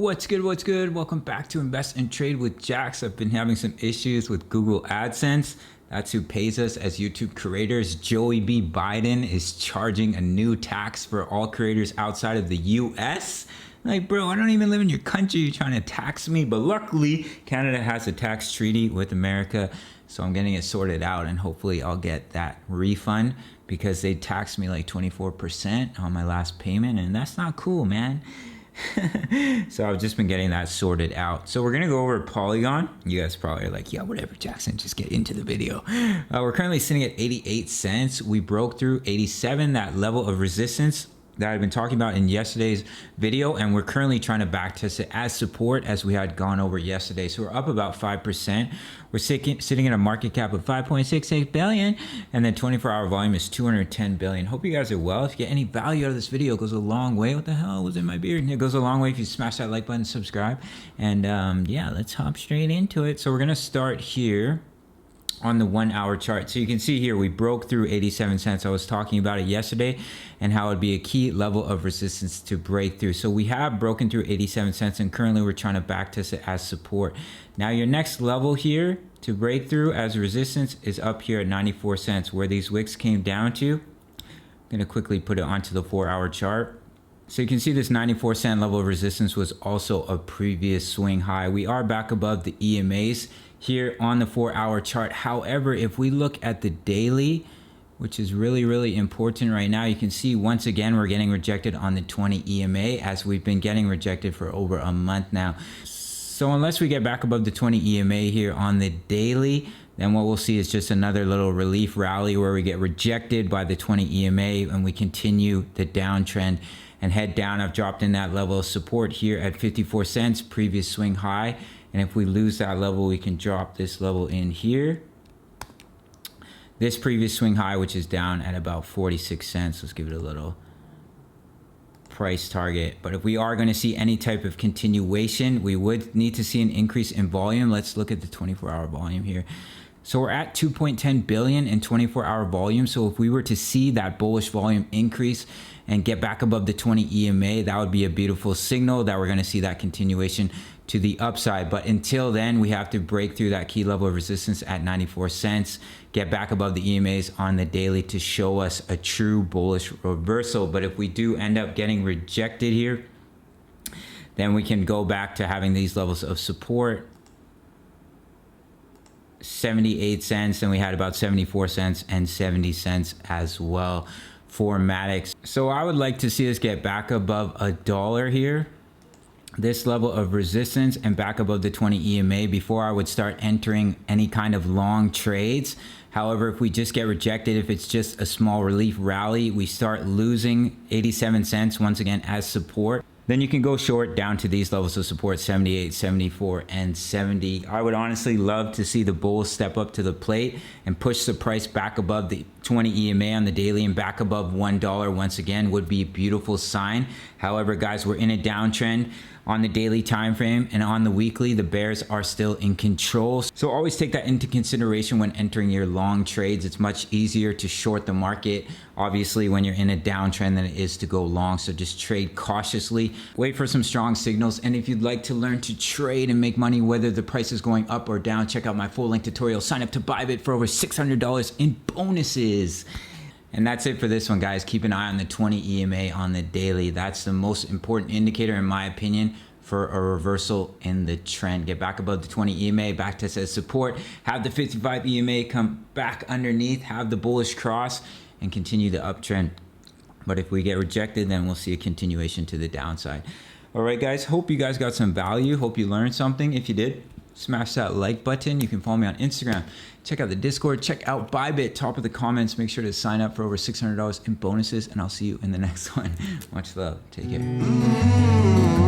What's good? What's good? Welcome back to Invest and Trade with Jax. I've been having some issues with Google AdSense. That's who pays us as YouTube creators. Joey B. Biden is charging a new tax for all creators outside of the US. Like, bro, I don't even live in your country. You're trying to tax me. But luckily, Canada has a tax treaty with America. So I'm getting it sorted out and hopefully I'll get that refund because they taxed me like 24% on my last payment. And that's not cool, man. So I've just been getting that sorted out. So we're gonna go over Polygon. You guys probably are like, yeah, whatever, Jackson, just get into the video. We're currently sitting at 88 cents. We broke through 87, that level of resistance that I've been talking about in yesterday's video, and we're currently trying to backtest it as support as we had gone over yesterday. So we're up about 5%. We're sitting at a market cap of 5.68 billion, and then 24-hour volume is 210 billion. Hope you guys are well. If you get any value out of this video, it goes a long way. What the hell was in my beard? It goes a long way if you smash that like button, subscribe, and yeah, let's hop straight into it. So we're gonna start here on the 1 hour chart. So you can see here, we broke through 87 cents. I was talking about it yesterday and how it'd be a key level of resistance to break through. So we have broken through 87 cents and currently we're trying to backtest it as support. Now your next level here to break through as resistance is up here at 94 cents where these wicks came down to. I'm gonna quickly put it onto the 4 hour chart. So you can see this 94 cent level of resistance was also a previous swing high. We are back above the EMAs here on the 4 hour chart. However, if we look at the daily, which is really important right now, you can see once again we're getting rejected on the 20 EMA as we've been getting rejected for over a month now. So unless we get back above the 20 EMA here on the daily, then what we'll see is just another little relief rally where we get rejected by the 20 EMA and we continue the downtrend and head down. I've dropped in that level of support here at 54 cents, previous swing high. And if we lose that level, we can drop this level in here. This previous swing high, which is down at about 46 cents. Let's give it a little price target. But if we are going to see any type of continuation, we would need to see an increase in volume. Let's look at the 24-hour volume here. So we're at 2.10 billion in 24-hour volume. So if we were to see that bullish volume increase and get back above the 20 EMA, that would be a beautiful signal that we're going to see that continuation to the upside. But until then, we have to break through that key level of resistance at 94 cents, get back above the EMAs on the daily to show us a true bullish reversal. But if we do end up getting rejected here, then we can go back to having these levels of support. 78 cents, and we had about 74 cents and 70 cents as well for Matic. So I would like to see us get back above $1 here, this level of resistance, and back above the 20 EMA before I would start entering any kind of long trades. However, if we just get rejected, if it's just a small relief rally, we start losing 87 cents once again as support, then you can go short down to these levels of support, 78, 74, and 70. I would honestly love to see the bulls step up to the plate and push the price back above the 20 EMA on the daily and back above $1 once again would be a beautiful sign. However, guys, we're in a downtrend on the daily time frame, and on the weekly the bears are still in control. So always take that into consideration when entering your long trades. It's much easier to short the market obviously when you're in a downtrend than it is to go long. So just trade cautiously, wait for some strong signals. And if you'd like to learn to trade and make money whether the price is going up or down, check out my full length tutorial. Sign up to Bybit for over $600 in bonuses. And that's it for this one, guys. Keep an eye on the 20 EMA on the daily. That's the most important indicator, in my opinion, for a reversal in the trend. Get back above the 20 EMA, back to as support, have the 55 EMA come back underneath, have the bullish cross, and continue the uptrend. But if we get rejected, then we'll see a continuation to the downside. All right, guys, hope you guys got some value. Hope you learned something. If you did, smash that like button. You can follow me on Instagram. Check out the Discord. Check out Bybit. Top of the comments. Make sure to sign up for over $600 in bonuses. And I'll see you in the next one. Much love. Take care.